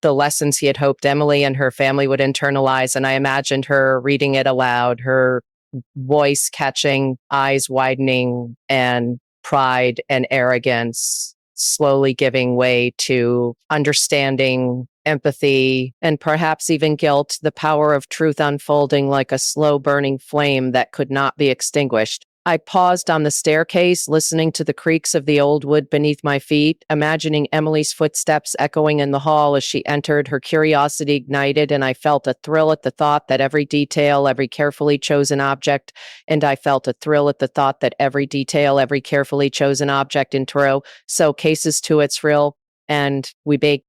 the lessons he had hoped Emily and her family would internalize. And I imagined her reading it aloud, her voice catching, eyes widening, and pride and arrogance slowly giving way to understanding, empathy, and perhaps even guilt, the power of truth unfolding like a slow burning flame that could not be extinguished. I paused on the staircase, listening to the creaks of the old wood beneath my feet, imagining Emily's footsteps echoing in the hall as she entered, her curiosity ignited, and I felt a thrill at the thought that every detail, every carefully chosen object, and I felt a thrill at the thought that every detail, every carefully chosen object in Turo, so cases to its real, and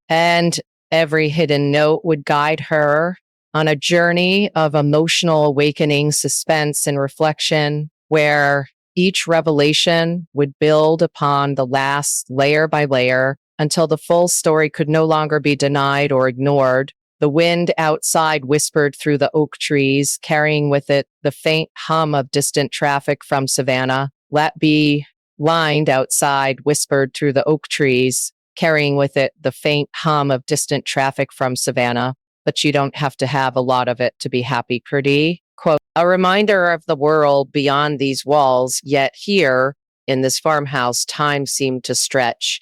and every hidden note would guide her on a journey of emotional awakening, suspense, and reflection, where each revelation would build upon the last layer by layer until the full story could no longer be denied or ignored. The wind outside whispered through the oak trees, carrying with it the faint hum of distant traffic from Savannah. Let be lined outside whispered through the oak trees, carrying with it the faint hum of distant traffic from Savannah. But you don't have to have a lot of it to be happy, pretty. Quote, a reminder of the world beyond these walls, yet here in this farmhouse, time seemed to stretch,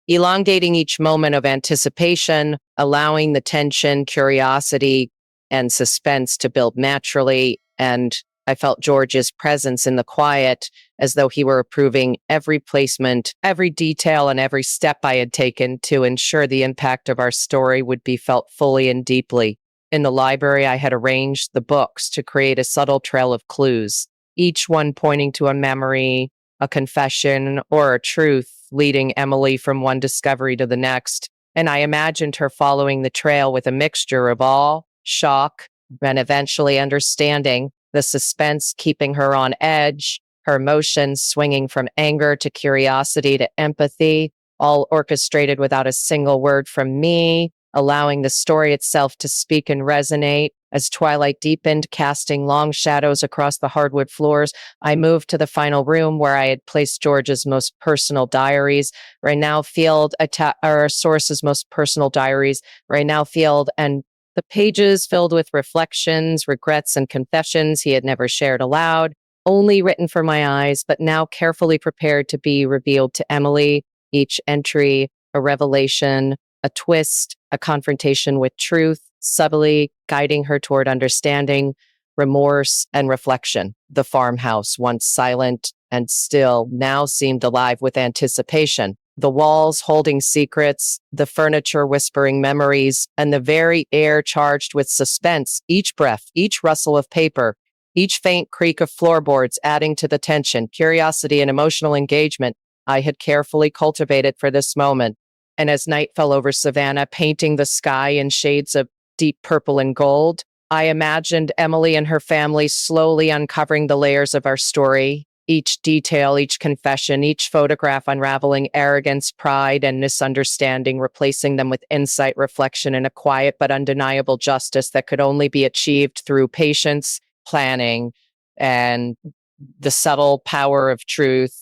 elongating each moment of anticipation, allowing the tension, curiosity, and suspense to build naturally. And I felt George's presence in the quiet, as though he were approving every placement, every detail, and every step I had taken to ensure the impact of our story would be felt fully and deeply. In the library, I had arranged the books to create a subtle trail of clues, each one pointing to a memory, a confession, or a truth, leading Emily from one discovery to the next. And I imagined her following the trail with a mixture of awe, shock, and eventually understanding, the suspense keeping her on edge, her emotions swinging from anger to curiosity to empathy, all orchestrated without a single word from me, allowing the story itself to speak and resonate. As twilight deepened, casting long shadows across the hardwood floors, I moved to the final room where I had placed George's most personal diaries, Raynell Field, our source's most personal diaries, Raynell Field, and the pages filled with reflections, regrets, and confessions he had never shared aloud, only written for my eyes, but now carefully prepared to be revealed to Emily. Each entry, a revelation, a twist, a confrontation with truth, subtly guiding her toward understanding, remorse, and reflection. The farmhouse, once silent and still, now seemed alive with anticipation. The walls holding secrets, the furniture whispering memories, and the very air charged with suspense, each breath, each rustle of paper, each faint creak of floorboards adding to the tension, curiosity, and emotional engagement I had carefully cultivated for this moment. And as night fell over Savannah, painting the sky in shades of deep purple and gold, I imagined Emily and her family slowly uncovering the layers of our story, each detail, each confession, each photograph unraveling arrogance, pride, and misunderstanding, replacing them with insight, reflection, and a quiet but undeniable justice that could only be achieved through patience, planning, and the subtle power of truth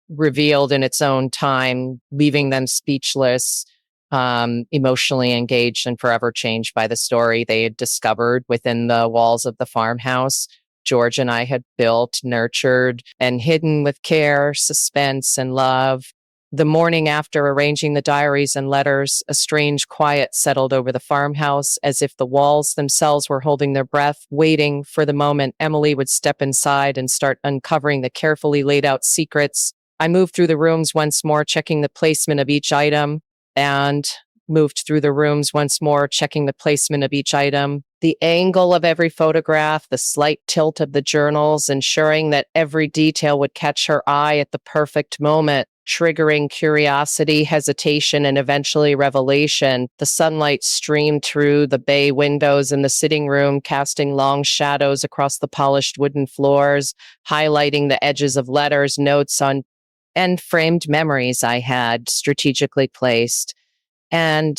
revealed in its own time, leaving them speechless, emotionally engaged, and forever changed by the story they had discovered within the walls of the farmhouse George and I had built, nurtured, and hidden with care, suspense, and love. The morning after arranging the diaries and letters, a strange quiet settled over the farmhouse, as if the walls themselves were holding their breath, waiting for the moment Emily would step inside and start uncovering the carefully laid out secrets. I moved through the rooms once more, checking the placement of each item, and moved through the rooms once more, checking the placement of each item, the angle of every photograph, the slight tilt of the journals, ensuring that every detail would catch her eye at the perfect moment, triggering curiosity, hesitation, and eventually revelation. The sunlight streamed through the bay windows in the sitting room, casting long shadows across the polished wooden floors, highlighting the edges of letters, notes on and framed memories I had strategically placed. And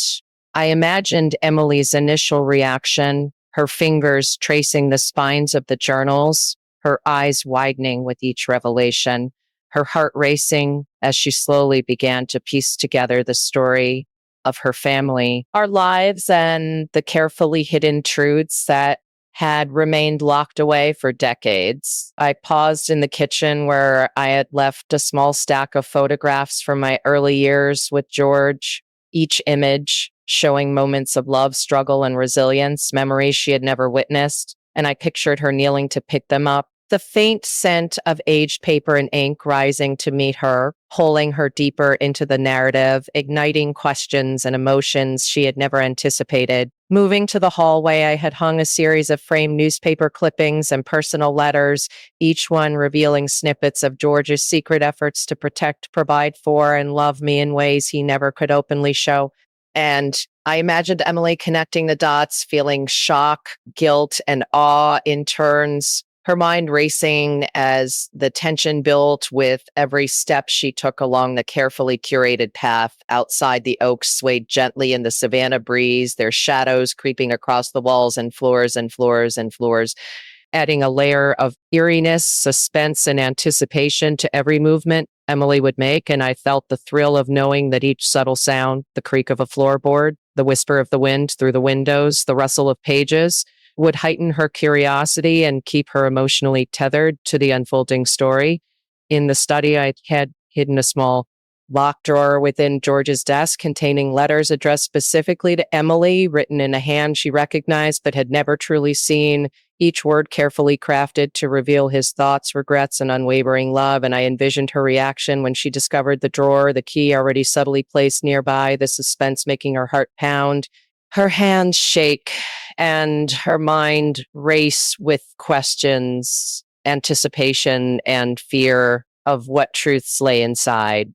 I imagined Emily's initial reaction, her fingers tracing the spines of the journals, her eyes widening with each revelation, her heart racing as she slowly began to piece together the story of her family, our lives, and the carefully hidden truths that had remained locked away for decades. I paused in the kitchen where I had left a small stack of photographs from my early years with George, each image showing moments of love, struggle, and resilience, memories she had never witnessed, and I pictured her kneeling to pick them up, the faint scent of aged paper and ink rising to meet her, pulling her deeper into the narrative, igniting questions and emotions she had never anticipated. Moving to the hallway, I had hung a series of framed newspaper clippings and personal letters, each one revealing snippets of George's secret efforts to protect, provide for, and love me in ways he never could openly show. And I imagined Emily connecting the dots, feeling shock, guilt, and awe in turns, her mind racing as the tension built with every step she took along the carefully curated path. Outside, the oaks swayed gently in the Savannah breeze, their shadows creeping across the walls and floors and floors and floors, adding a layer of eeriness, suspense, and anticipation to every movement Emily would make. And I felt the thrill of knowing that each subtle sound, the creak of a floorboard, the whisper of the wind through the windows, the rustle of pages, would heighten her curiosity and keep her emotionally tethered to the unfolding story. In the study, I had hidden a small locked drawer within George's desk containing letters addressed specifically to Emily, written in a hand she recognized but had never truly seen, each word carefully crafted to reveal his thoughts, regrets, and unwavering love. And I envisioned her reaction when she discovered the drawer, the key already subtly placed nearby, the suspense making her heart pound, her hands shake, and her mind race with questions, anticipation, and fear of what truths lay inside.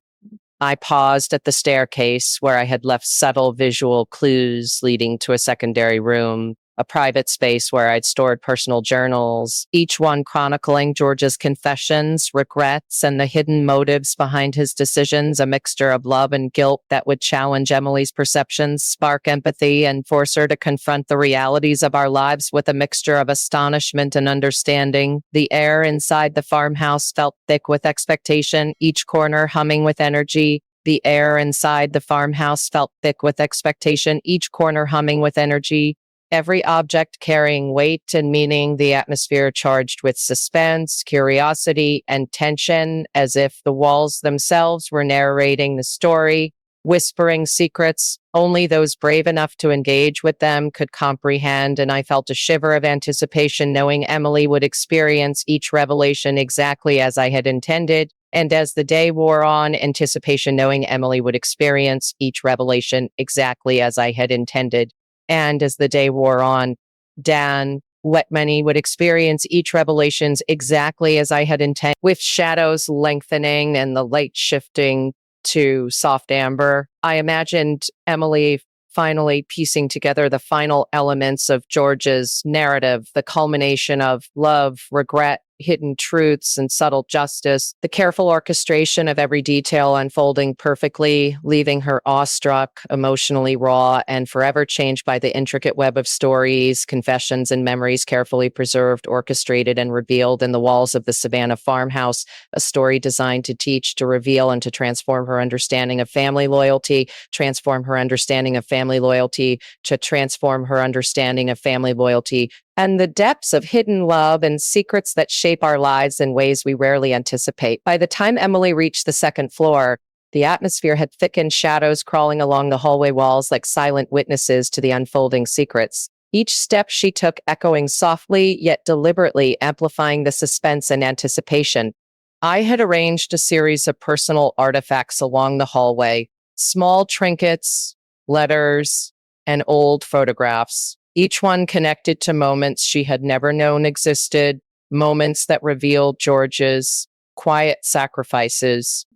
I paused at the staircase where I had left subtle visual clues leading to a secondary room, a private space where I'd stored personal journals, each one chronicling George's confessions, regrets, and the hidden motives behind his decisions, a mixture of love and guilt that would challenge Emily's perceptions, spark empathy, and force her to confront the realities of our lives with a mixture of astonishment and understanding. The air inside the farmhouse felt thick with expectation, each corner humming with energy. The air inside the farmhouse felt thick with expectation, each corner humming with energy. Every object carrying weight and meaning, the atmosphere charged with suspense, curiosity, and tension, as if the walls themselves were narrating the story, whispering secrets only those brave enough to engage with them could comprehend. And I felt a shiver of anticipation, knowing Emily would experience each revelation exactly as I had intended. And as the day wore on, anticipation, knowing Emily would experience each revelation exactly as I had intended. And as the day wore on, Dan Wetmoney would experience each revelations exactly as I had intended, with shadows lengthening and the light shifting to soft amber. I imagined Emily finally piecing together the final elements of George's narrative, the culmination of love, regret, hidden truths, and subtle justice, the careful orchestration of every detail unfolding perfectly, leaving her awestruck, emotionally raw, and forever changed by the intricate web of stories, confessions, and memories carefully preserved, orchestrated, and revealed in the walls of the Savannah farmhouse, a story designed to teach, to reveal, and to transform her understanding of family loyalty, transform her understanding of family loyalty, to transform her understanding of family loyalty, and the depths of hidden love and secrets that shape our lives in ways we rarely anticipate. By the time Emily reached the second floor, the atmosphere had thickened, shadows crawling along the hallway walls like silent witnesses to the unfolding secrets. Each step she took echoing softly, yet deliberately amplifying the suspense and anticipation. I had arranged a series of personal artifacts along the hallway, small trinkets, letters, and old photographs, each one connected to moments she had never known existed, moments that revealed George's quiet sacrifices,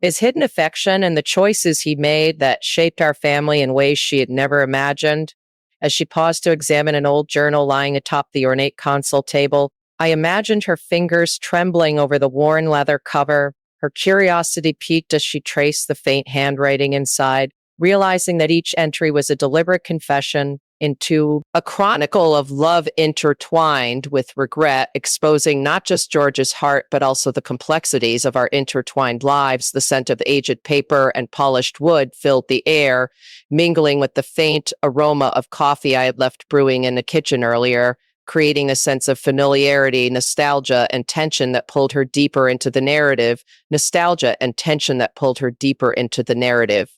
his hidden affection, and the choices he made that shaped our family in ways she had never imagined. As she paused to examine an old journal lying atop the ornate console table, I imagined her fingers trembling over the worn leather cover. Her curiosity piqued as she traced the faint handwriting inside, realizing that each entry was a deliberate confession into a chronicle of love intertwined with regret, exposing not just George's heart, but also the complexities of our intertwined lives. The scent of aged paper and polished wood filled the air, mingling with the faint aroma of coffee I had left brewing in the kitchen earlier, creating a sense of familiarity, nostalgia, and tension that pulled her deeper into the narrative. Nostalgia and tension that pulled her deeper into the narrative.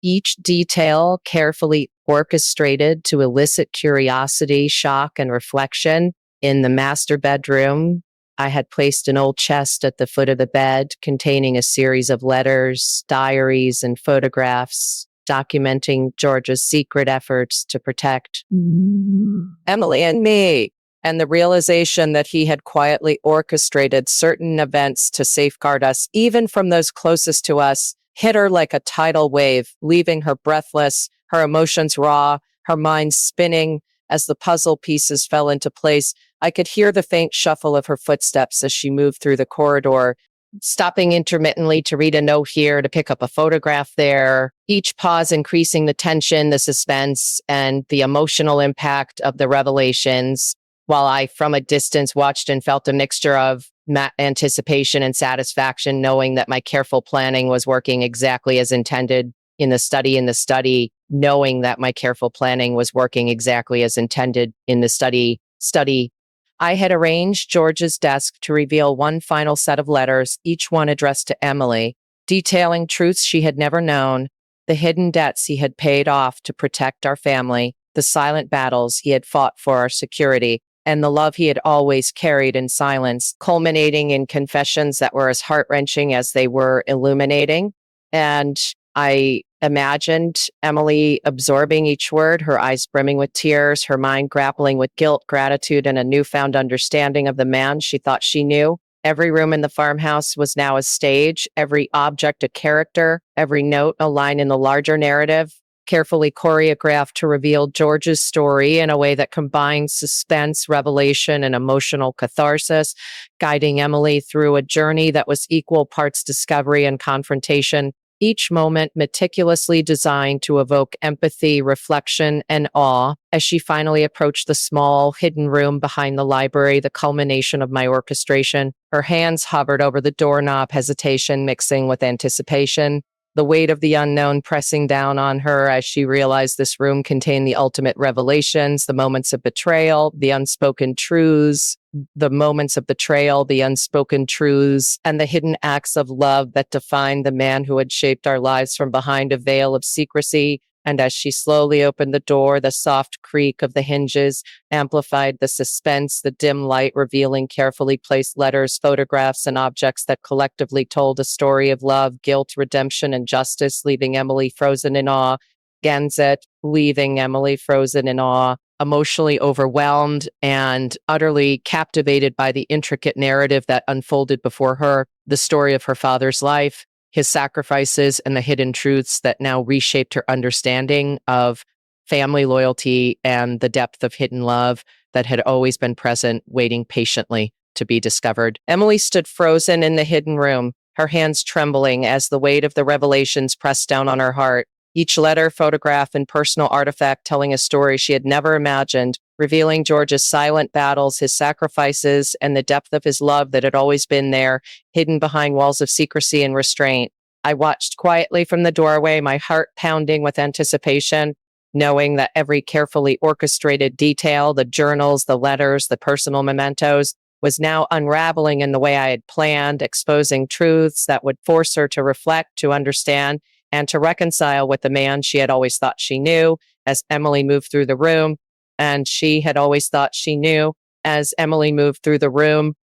Each detail carefully orchestrated to elicit curiosity, shock, and reflection. In the master bedroom, I had placed an old chest at the foot of the bed containing a series of letters, diaries, and photographs documenting George's secret efforts to protect Emily and me, and the realization that he had quietly orchestrated certain events to safeguard us, even from those closest to us, hit her like a tidal wave, leaving her breathless, her emotions raw, her mind spinning as the puzzle pieces fell into place. I could hear the faint shuffle of her footsteps as she moved through the corridor, stopping intermittently to read a note here, to pick up a photograph there, each pause increasing the tension, the suspense, and the emotional impact of the revelations, while I, from a distance, watched and felt a mixture of anticipation and satisfaction, knowing that my careful planning was working exactly as intended in the study, knowing that my careful planning was working exactly as intended in the study. I had arranged George's desk to reveal one final set of letters, each one addressed to Emily, detailing truths she had never known, the hidden debts he had paid off to protect our family, the silent battles he had fought for our security, and the love he had always carried in silence, culminating in confessions that were as heart-wrenching as they were illuminating. And I imagined Emily absorbing each word, her eyes brimming with tears, her mind grappling with guilt, gratitude, and a newfound understanding of the man she thought she knew. Every room in the farmhouse was now a stage, every object a character, every note a line in the larger narrative, carefully choreographed to reveal George's story in a way that combines suspense, revelation, and emotional catharsis, guiding Emily through a journey that was equal parts discovery and confrontation, each moment meticulously designed to evoke empathy, reflection, and awe. As she finally approached the small, hidden room behind the library, the culmination of my orchestration, her hands hovered over the doorknob, hesitation mixing with anticipation, the weight of the unknown pressing down on her as she realized this room contained the ultimate revelations, the moments of betrayal, the unspoken truths, the unspoken truths, and the hidden acts of love that defined the man who had shaped our lives from behind a veil of secrecy. And as she slowly opened the door, the soft creak of the hinges amplified the suspense, the dim light revealing carefully placed letters, photographs, and objects that collectively told a story of love, guilt, redemption, and justice, leaving Emily frozen in awe. Ganzet, leaving Emily frozen in awe, emotionally overwhelmed and utterly captivated by the intricate narrative that unfolded before her, the story of her father's life, his sacrifices, and the hidden truths that now reshaped her understanding of family loyalty and the depth of hidden love that had always been present, waiting patiently to be discovered. Emily stood frozen in the hidden room, her hands trembling as the weight of the revelations pressed down on her heart. Each letter, photograph, and personal artifact telling a story she had never imagined, revealing George's silent battles, his sacrifices, and the depth of his love that had always been there, hidden behind walls of secrecy and restraint. I watched quietly from the doorway, my heart pounding with anticipation, knowing that every carefully orchestrated detail, the journals, the letters, the personal mementos, was now unraveling in the way I had planned, exposing truths that would force her to reflect, to understand, and to reconcile with the man she had always thought she knew as Emily moved through the room. And she had always thought she knew as Emily moved through the room.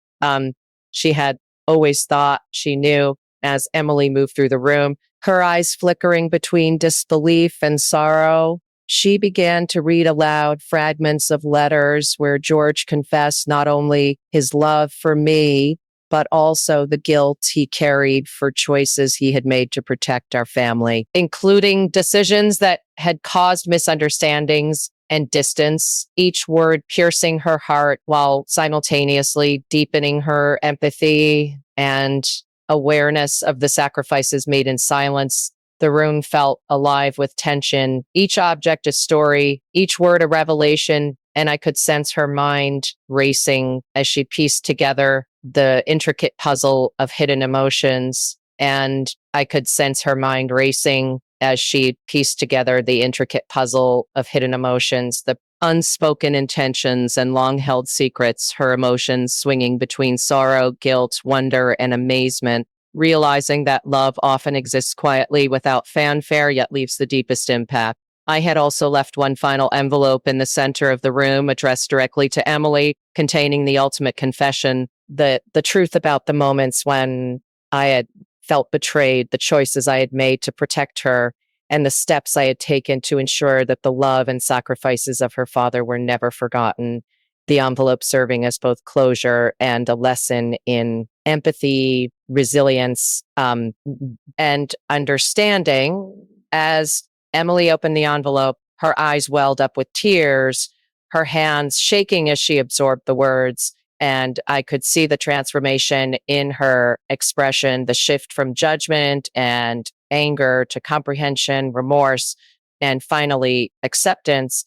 She had always thought she knew as Emily moved through the room. Her eyes flickering between disbelief and sorrow, she began to read aloud fragments of letters where George confessed not only his love for me, but also the guilt he carried for choices he had made to protect our family, including decisions that had caused misunderstandings and distance, each word piercing her heart while simultaneously deepening her empathy and awareness of the sacrifices made in silence. The room felt alive with tension, each object a story, each word a revelation, and I could sense her mind racing as she pieced together the intricate puzzle of hidden emotions. And I could sense her mind racing as she pieced together the intricate puzzle of hidden emotions, the unspoken intentions and long held secrets, her emotions swinging between sorrow, guilt, wonder, and amazement, realizing that love often exists quietly without fanfare, yet leaves the deepest impact. I had also left one final envelope in the center of the room addressed directly to Emily, containing the ultimate confession, the truth about the moments when I had felt betrayed, the choices I had made to protect her, and the steps I had taken to ensure that the love and sacrifices of her father were never forgotten. The envelope serving as both closure and a lesson in empathy, resilience, and understanding. As Emily opened the envelope, her eyes welled up with tears, her hands shaking as she absorbed the words. And I could see the transformation in her expression, the shift from judgment and anger to comprehension, remorse, and finally acceptance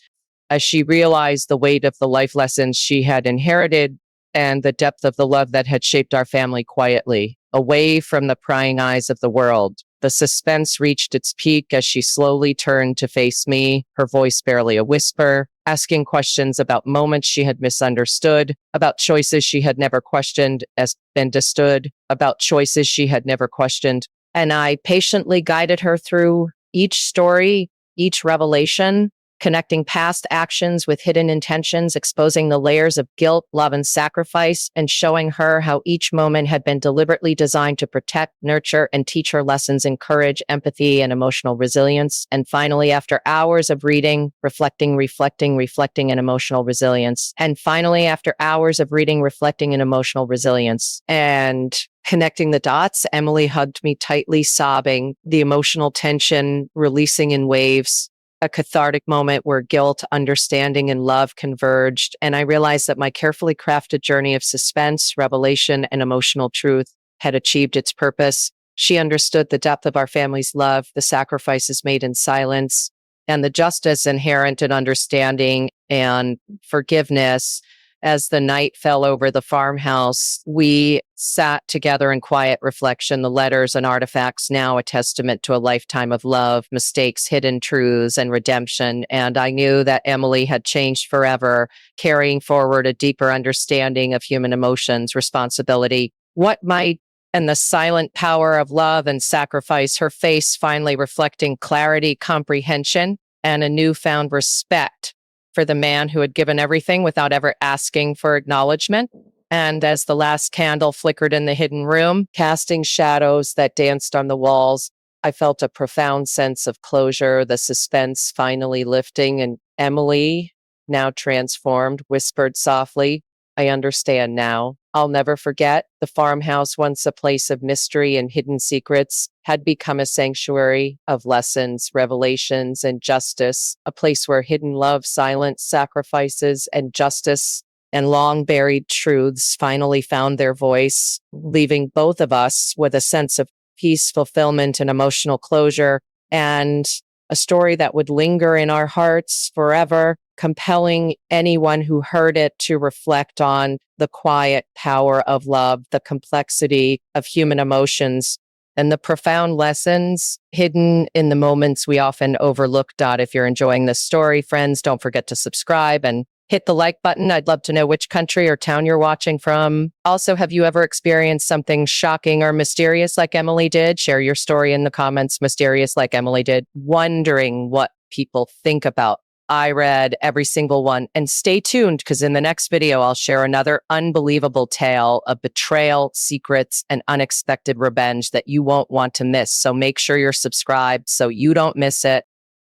as she realized the weight of the life lessons she had inherited and the depth of the love that had shaped our family quietly, away from the prying eyes of the world. The suspense reached its peak as she slowly turned to face me, her voice barely a whisper, asking questions about moments she had misunderstood, about choices she had never questioned as understood, about choices she had never questioned. And I patiently guided her through each story, each revelation, connecting past actions with hidden intentions, exposing the layers of guilt, love, and sacrifice, and showing her how each moment had been deliberately designed to protect, nurture, and teach her lessons in courage, empathy, and emotional resilience. And finally, after hours of reading, reflecting, and emotional resilience. And finally, after hours of reading, reflecting, and emotional resilience, and connecting the dots, Emily hugged me tightly, sobbing, the emotional tension releasing in waves. a cathartic moment where guilt, understanding, and love converged. And I realized that my carefully crafted journey of suspense, revelation, and emotional truth had achieved its purpose. She understood the depth of our family's love, the sacrifices made in silence, and the justice inherent in understanding and forgiveness. As the night fell over the farmhouse, we sat together in quiet reflection, the letters and artifacts now a testament to a lifetime of love, mistakes, hidden truths, and redemption. And I knew that Emily had changed forever, carrying forward a deeper understanding of human emotions, responsibility, what might, and the silent power of love and sacrifice, her face finally reflecting clarity, comprehension, and a newfound respect for the man who had given everything without ever asking for acknowledgement. And as the last candle flickered in the hidden room, casting shadows that danced on the walls, I felt a profound sense of closure, the suspense finally lifting. And Emily, now transformed, whispered softly, "I understand now. I'll never forget. The farmhouse, once a place of mystery and hidden secrets, had become a sanctuary of lessons, revelations, and justice, a place where hidden love, silence, sacrifices, and justice and long buried truths finally found their voice, leaving both of us with a sense of peace, fulfillment, and emotional closure, and a story that would linger in our hearts forever, compelling anyone who heard it to reflect on the quiet power of love, the complexity of human emotions, and the profound lessons hidden in the moments we often overlook. If you're enjoying this story, friends, don't forget to subscribe and hit the like button. I'd love to know which country or town you're watching from. Also, have you ever experienced something shocking or mysterious like Emily did? Share your story in the comments, mysterious like Emily did. Wondering what people think about. I read every single one. And stay tuned, because in the next video, I'll share another unbelievable tale of betrayal, secrets, and unexpected revenge that you won't want to miss. So make sure you're subscribed so you don't miss it.